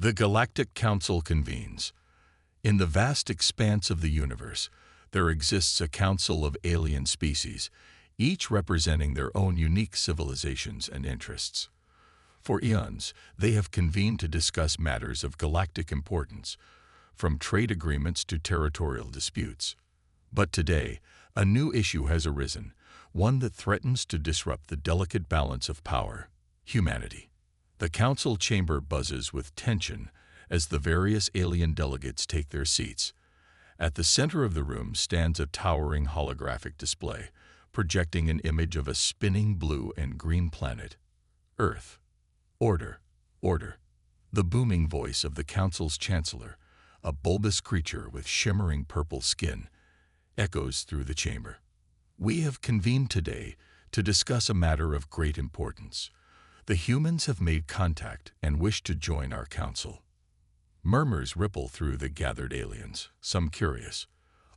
The Galactic Council convenes. In the vast expanse of the universe, there exists a council of alien species, each representing their own unique civilizations and interests. For eons, they have convened to discuss matters of galactic importance, from trade agreements to territorial disputes. But today, a new issue has arisen, one that threatens to disrupt the delicate balance of power: humanity. The council chamber buzzes with tension as the various alien delegates take their seats. At the center of the room stands a towering holographic display, projecting an image of a spinning blue and green planet. Earth. Order. Order. The booming voice of the council's chancellor, a bulbous creature with shimmering purple skin, echoes through the chamber. We have convened today to discuss a matter of great importance. The humans have made contact and wish to join our council. Murmurs ripple through the gathered aliens, some curious,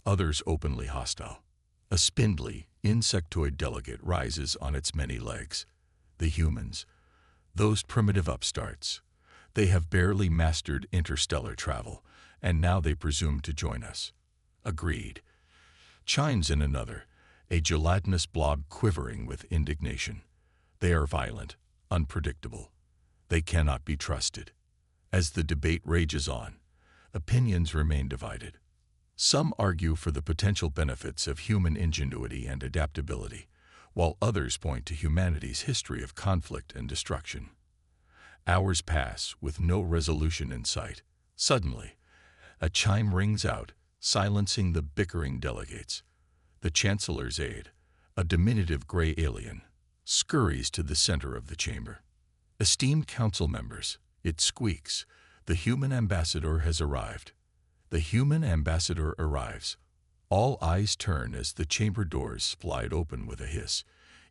others openly hostile. A spindly, insectoid delegate rises on its many legs. The humans, those primitive upstarts, they have barely mastered interstellar travel, and now they presume to join us. Agreed. Chimes in another, a gelatinous blob quivering with indignation. They are violent, unpredictable. They cannot be trusted. As the debate rages on, opinions remain divided. Some argue for the potential benefits of human ingenuity and adaptability, while others point to humanity's history of conflict and destruction. Hours pass with no resolution in sight. Suddenly, a chime rings out, silencing the bickering delegates. The Chancellor's aide, a diminutive gray alien, scurries to the center of the chamber. Esteemed council members, it squeaks. The human ambassador has arrived. The human ambassador arrives. All eyes turn as the chamber doors slide open with a hiss.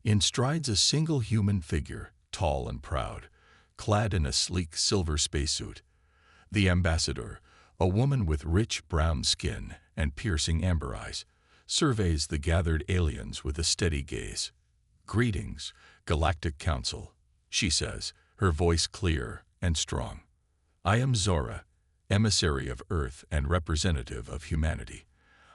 In strides a single human figure, tall and proud, clad in a sleek silver spacesuit. The ambassador, a woman with rich brown skin and piercing amber eyes, surveys the gathered aliens with a steady gaze. "Greetings, Galactic Council," she says, her voice clear and strong. "I am Zora, emissary of Earth and representative of humanity.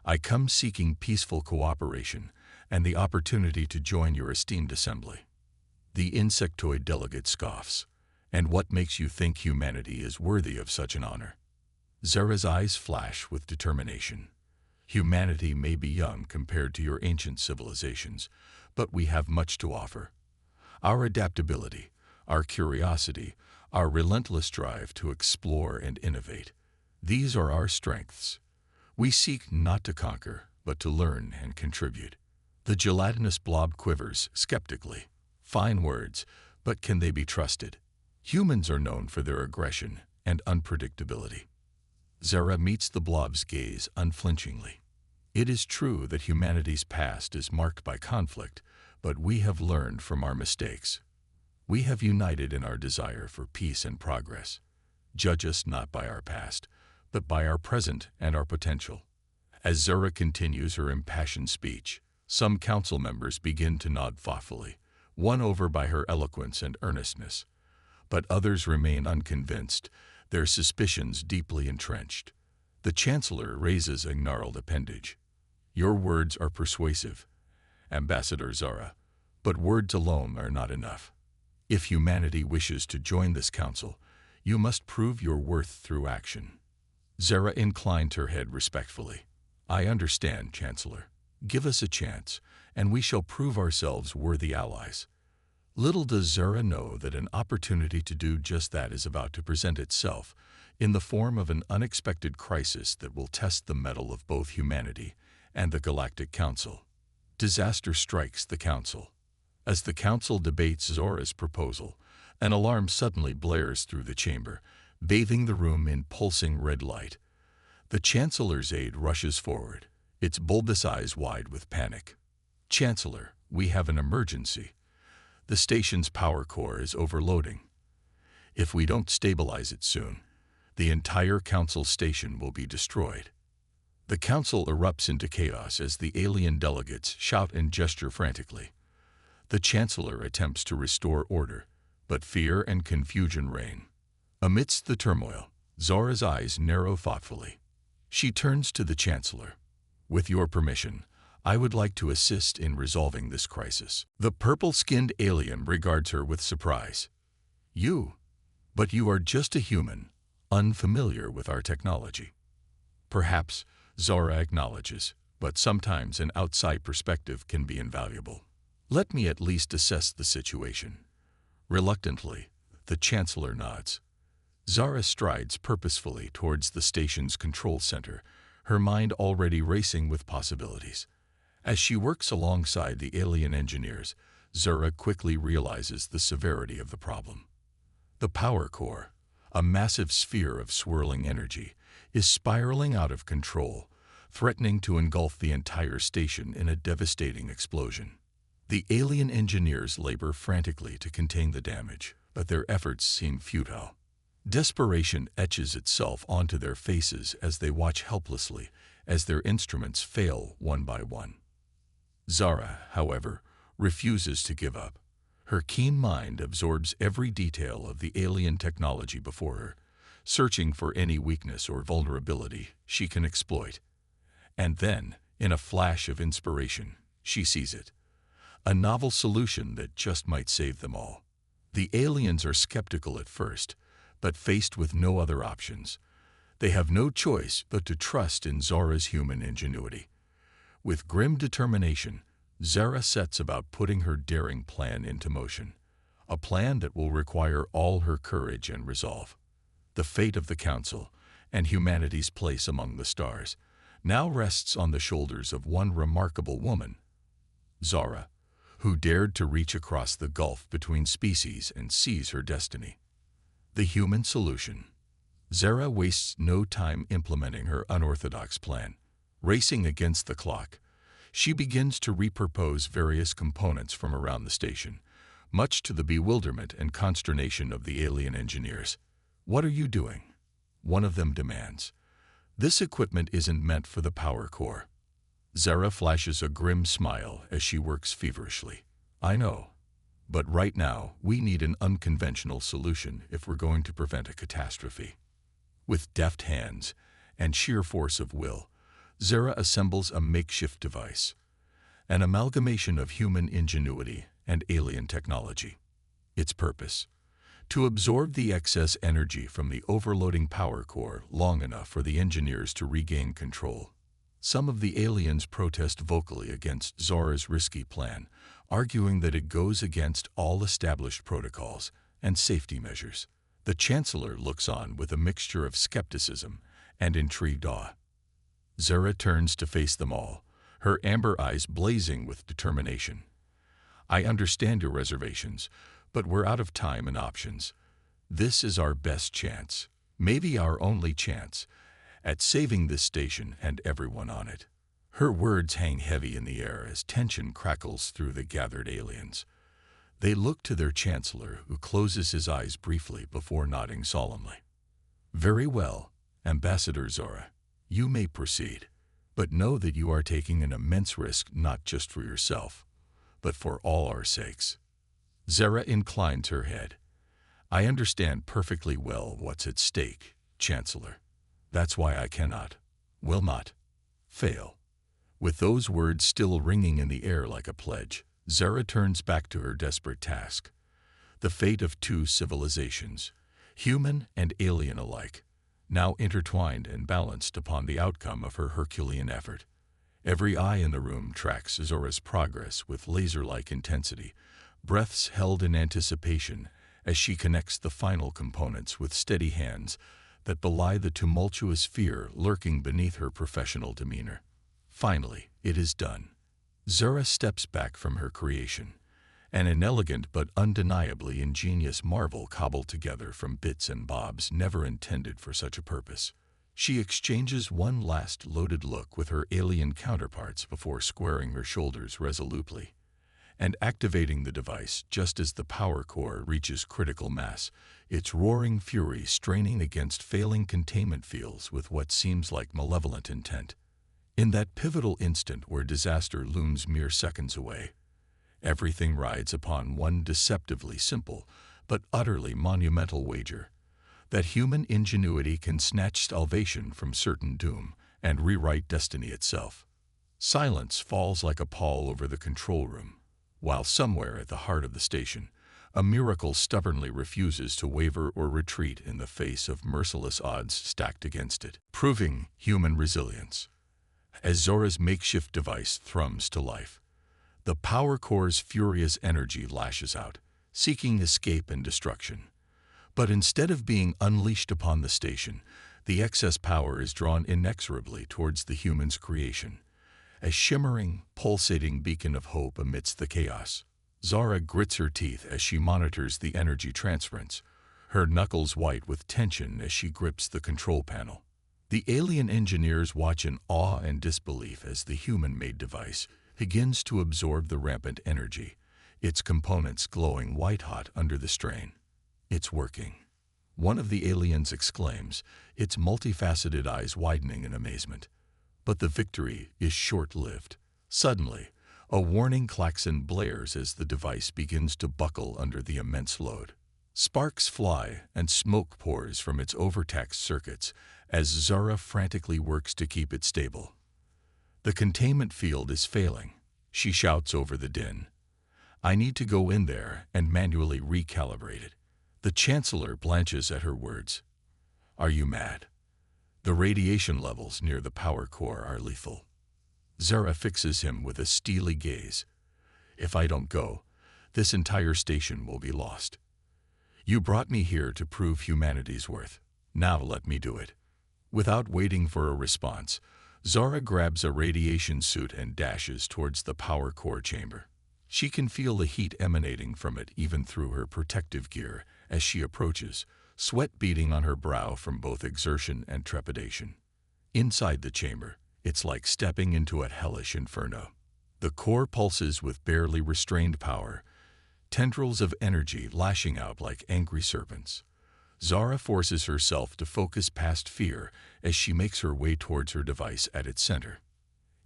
I come seeking peaceful cooperation and the opportunity to join your esteemed assembly." The insectoid delegate scoffs. "And what makes you think humanity is worthy of such an honor?" Zora's eyes flash with determination. "Humanity may be young compared to your ancient civilizations, but we have much to offer. Our adaptability, our curiosity, our relentless drive to explore and innovate, these are our strengths. We seek not to conquer, but to learn and contribute." The gelatinous blob quivers skeptically. Fine words, but can they be trusted? Humans are known for their aggression and unpredictability. Zara meets the blob's gaze unflinchingly. "It is true that humanity's past is marked by conflict, but we have learned from our mistakes. We have united in our desire for peace and progress. Judge us not by our past, but by our present and our potential." As Zara continues her impassioned speech, some council members begin to nod thoughtfully, won over by her eloquence and earnestness. But others remain unconvinced, their suspicions deeply entrenched. The Chancellor raises a gnarled appendage. "Your words are persuasive, Ambassador Zara, but words alone are not enough. If humanity wishes to join this council, you must prove your worth through action." Zara inclined her head respectfully. "I understand, Chancellor. Give us a chance, and we shall prove ourselves worthy allies." Little does Zara know that an opportunity to do just that is about to present itself, in the form of an unexpected crisis that will test the mettle of both humanity and the Galactic Council. Disaster strikes the Council. As the Council debates Zora's proposal, an alarm suddenly blares through the chamber, bathing the room in pulsing red light. The Chancellor's aide rushes forward, its bulbous eyes wide with panic. "Chancellor, we have an emergency. The station's power core is overloading. If we don't stabilize it soon, the entire Council station will be destroyed." The Council erupts into chaos as the alien delegates shout and gesture frantically. The Chancellor attempts to restore order, but fear and confusion reign. Amidst the turmoil, Zora's eyes narrow thoughtfully. She turns to the Chancellor. With your permission, I would like to assist in resolving this crisis. The purple-skinned alien regards her with surprise. You? But you are just a human, unfamiliar with our technology. Perhaps, Zora acknowledges, but sometimes an outside perspective can be invaluable. Let me at least assess the situation. Reluctantly, the Chancellor nods. Zara strides purposefully towards the station's control center, her mind already racing with possibilities. As she works alongside the alien engineers, Zara quickly realizes the severity of the problem. The power core, a massive sphere of swirling energy, is spiraling out of control, threatening to engulf the entire station in a devastating explosion. The alien engineers labor frantically to contain the damage, but their efforts seem futile. Desperation etches itself onto their faces as they watch helplessly as their instruments fail one by one. Zara, however, refuses to give up. Her keen mind absorbs every detail of the alien technology before her, searching for any weakness or vulnerability she can exploit. And then, in a flash of inspiration, she sees it. A novel solution that just might save them all. The aliens are skeptical at first, but faced with no other options, they have no choice but to trust in Zora's human ingenuity. With grim determination, Zara sets about putting her daring plan into motion, a plan that will require all her courage and resolve. The fate of the Council, and humanity's place among the stars, now rests on the shoulders of one remarkable woman, Zara, who dared to reach across the gulf between species and seize her destiny. The human solution. Zara wastes no time implementing her unorthodox plan. Racing against the clock, she begins to repurpose various components from around the station, much to the bewilderment and consternation of the alien engineers. "What are you doing?" one of them demands. "This equipment isn't meant for the power core." Zara flashes a grim smile as she works feverishly. "I know. But right now, we need an unconventional solution if we're going to prevent a catastrophe." With deft hands and sheer force of will, Zara assembles a makeshift device, an amalgamation of human ingenuity and alien technology. Its purpose: to absorb the excess energy from the overloading power core long enough for the engineers to regain control. Some of the aliens protest vocally against Zora's risky plan, arguing that it goes against all established protocols and safety measures. The Chancellor looks on with a mixture of skepticism and intrigued awe. Zara turns to face them all, her amber eyes blazing with determination. "I understand your reservations, but we're out of time and options. This is our best chance, maybe our only chance, at saving this station and everyone on it." Her words hang heavy in the air as tension crackles through the gathered aliens. They look to their Chancellor, who closes his eyes briefly before nodding solemnly. "Very well, Ambassador Zora, you may proceed, but know that you are taking an immense risk not just for yourself, but for all our sakes." Zara inclines her head. "I understand perfectly well what's at stake, Chancellor. That's why I cannot, will not, fail." With those words still ringing in the air like a pledge, Zara turns back to her desperate task. The fate of two civilizations, human and alien alike, now intertwined and balanced upon the outcome of her Herculean effort. Every eye in the room tracks Zora's progress with laser-like intensity, breaths held in anticipation as she connects the final components with steady hands that belie the tumultuous fear lurking beneath her professional demeanor. Finally, it is done. Zora steps back from her creation, an inelegant but undeniably ingenious marvel cobbled together from bits and bobs never intended for such a purpose. She exchanges one last loaded look with her alien counterparts before squaring her shoulders resolutely and activating the device just as the power core reaches critical mass, its roaring fury straining against failing containment fields with what seems like malevolent intent. In that pivotal instant where disaster looms mere seconds away, everything rides upon one deceptively simple but utterly monumental wager: that human ingenuity can snatch salvation from certain doom and rewrite destiny itself. Silence falls like a pall over the control room, while somewhere at the heart of the station, a miracle stubbornly refuses to waver or retreat in the face of merciless odds stacked against it, proving human resilience. As Zora's makeshift device thrums to life, the power core's furious energy lashes out, seeking escape and destruction. But instead of being unleashed upon the station, the excess power is drawn inexorably towards the human's creation, a shimmering, pulsating beacon of hope amidst the chaos. Zora grits her teeth as she monitors the energy transference, her knuckles white with tension as she grips the control panel. The alien engineers watch in awe and disbelief as the human-made device begins to absorb the rampant energy, its components glowing white-hot under the strain. "It's working," one of the aliens exclaims, its multifaceted eyes widening in amazement. But the victory is short-lived. Suddenly, a warning klaxon blares as the device begins to buckle under the immense load. Sparks fly and smoke pours from its overtaxed circuits as Zora frantically works to keep it stable. The containment field is failing. She shouts over the din, "I need to go in there and manually recalibrate it." The Chancellor blanches at her words. "Are you mad? The radiation levels near the power core are lethal." Zara fixes him with a steely gaze. "If I don't go, this entire station will be lost. You brought me here to prove humanity's worth. Now let me do it." Without waiting for a response, Zara grabs a radiation suit and dashes towards the power core chamber. She can feel the heat emanating from it even through her protective gear as she approaches, sweat beading on her brow from both exertion and trepidation. Inside the chamber, it's like stepping into a hellish inferno. The core pulses with barely restrained power, tendrils of energy lashing out like angry serpents. Zara forces herself to focus past fear as she makes her way towards her device at its center.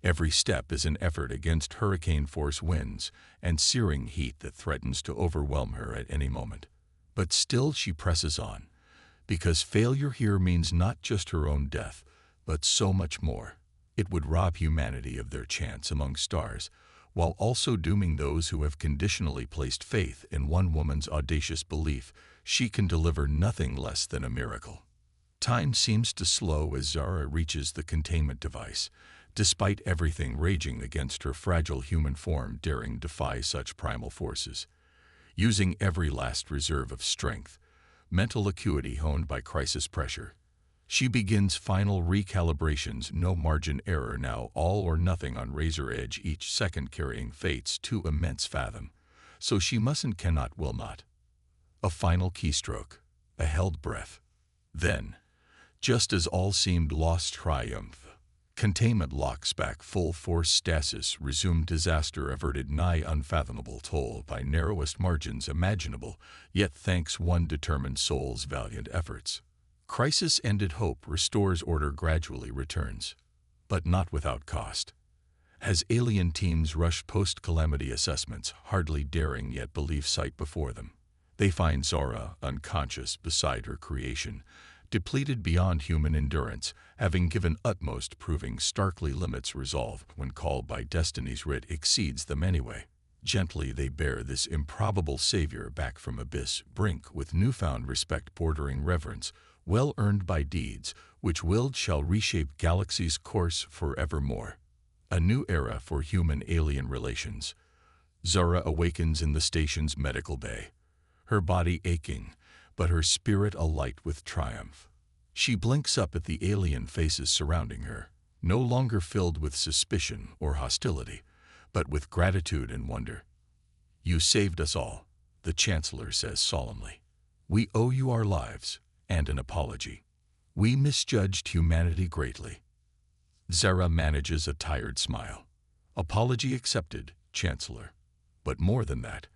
Every step is an effort against hurricane-force winds and searing heat that threatens to overwhelm her at any moment. But still she presses on, because failure here means not just her own death, but so much more. It would rob humanity of their chance among stars, while also dooming those who have conditionally placed faith in one woman's audacious belief she can deliver nothing less than a miracle. Time seems to slow as Zara reaches the containment device, despite everything raging against her fragile human form daring defy such primal forces. Using every last reserve of strength, mental acuity honed by crisis pressure, she begins final recalibrations, no margin error now, all or nothing on razor edge, each second carrying fate's too immense fathom. So she mustn't, cannot, will not. A final keystroke, a held breath. Then, just as all seemed lost, triumph. Containment locks back, full force stasis resumed, disaster averted, nigh unfathomable toll by narrowest margins imaginable, yet thanks one determined soul's valiant efforts. Crisis ended, hope restores, order gradually returns. But not without cost. As alien teams rush post-calamity assessments, hardly daring yet believe sight before them, they find Zora unconscious beside her creation, depleted beyond human endurance, having given utmost, proving starkly limits resolve when called by destiny's writ exceeds them anyway. Gently they bear this improbable savior back from abyss brink with newfound respect bordering reverence, well earned by deeds which willed shall reshape galaxy's course forevermore. A new era for human-alien relations. Zora awakens in the station's medical bay, her body aching, but her spirit alight with triumph. She blinks up at the alien faces surrounding her, no longer filled with suspicion or hostility, but with gratitude and wonder. "You saved us all," the Chancellor says solemnly. "We owe you our lives and an apology. We misjudged humanity greatly." Zara manages a tired smile. "Apology accepted, Chancellor. But more than that,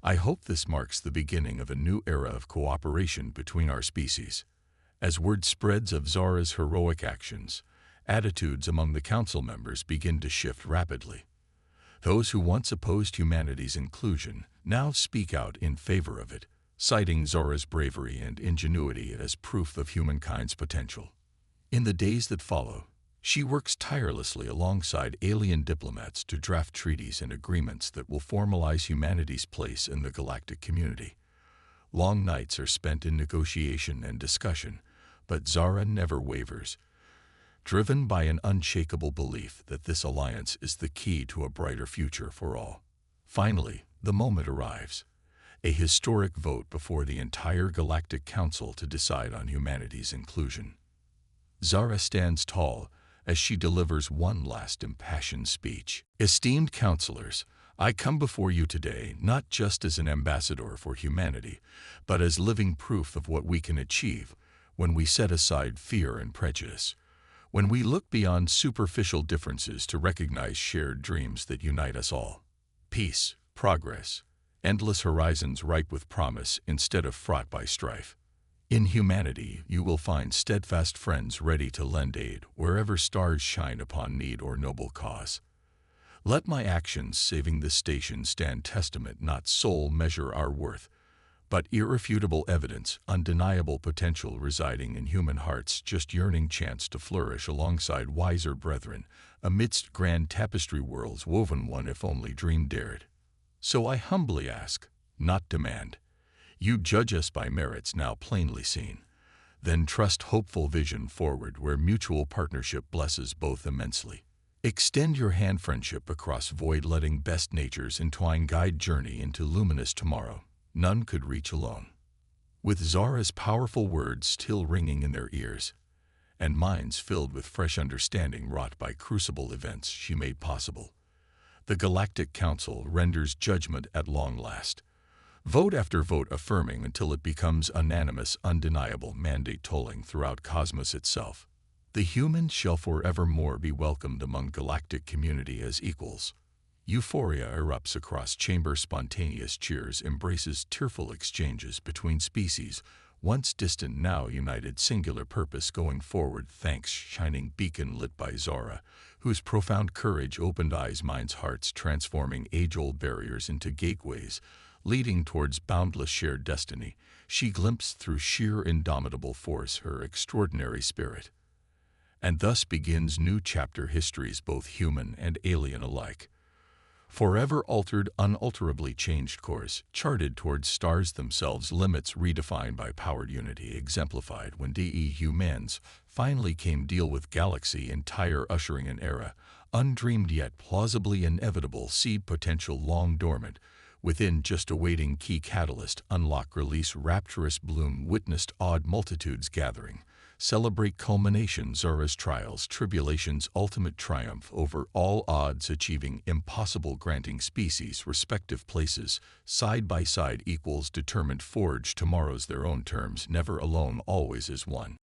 I hope this marks the beginning of a new era of cooperation between our species." As word spreads of Zora's heroic actions, attitudes among the council members begin to shift rapidly. Those who once opposed humanity's inclusion now speak out in favor of it, citing Zora's bravery and ingenuity as proof of humankind's potential. In the days that follow, she works tirelessly alongside alien diplomats to draft treaties and agreements that will formalize humanity's place in the galactic community. Long nights are spent in negotiation and discussion, but Zara never wavers, driven by an unshakable belief that this alliance is the key to a brighter future for all. Finally, the moment arrives, a historic vote before the entire Galactic Council to decide on humanity's inclusion. Zara stands tall as she delivers one last impassioned speech. Esteemed counselors, I come before you today not just as an ambassador for humanity, but as living proof of what we can achieve when we set aside fear and prejudice, when we look beyond superficial differences to recognize shared dreams that unite us all. Peace, progress, endless horizons ripe with promise instead of fraught by strife. In humanity, you will find steadfast friends ready to lend aid wherever stars shine upon need or noble cause. Let my actions saving this station stand testament, not sole measure our worth, but irrefutable evidence, undeniable potential residing in human hearts just yearning chance to flourish alongside wiser brethren, amidst grand tapestry worlds woven one if only dream dared. So I humbly ask, not demand. You judge us by merits now plainly seen. Then trust hopeful vision forward where mutual partnership blesses both immensely. Extend your hand friendship across void, letting best natures entwine guide journey into luminous tomorrow none could reach alone. With Zara's powerful words still ringing in their ears, and minds filled with fresh understanding wrought by crucible events she made possible, the Galactic Council renders judgment at long last. Vote after vote affirming until it becomes unanimous, undeniable mandate tolling throughout cosmos itself. The humans shall forevermore be welcomed among galactic community as equals. Euphoria erupts across chamber, spontaneous cheers embraces tearful exchanges between species, once distant now united, singular purpose going forward thanks shining beacon lit by Zara, whose profound courage opened eyes, minds, hearts, transforming age-old barriers into gateways, leading towards boundless shared destiny. She glimpsed through sheer indomitable force her extraordinary spirit. And thus begins new chapter, histories both human and alien alike. Forever altered, unalterably changed course, charted towards stars themselves, limits redefined by powered unity, exemplified when DE humans finally came deal with galaxy entire, ushering an era, undreamed yet plausibly inevitable, seed potential long dormant, within just awaiting key catalyst, unlock, release, rapturous bloom, witnessed awed multitudes gathering. Celebrate culmination, Zara's trials, tribulations, ultimate triumph over all odds, achieving impossible, granting species respective places, side by side equals, determined, forge tomorrow's their own terms, never alone, always as one.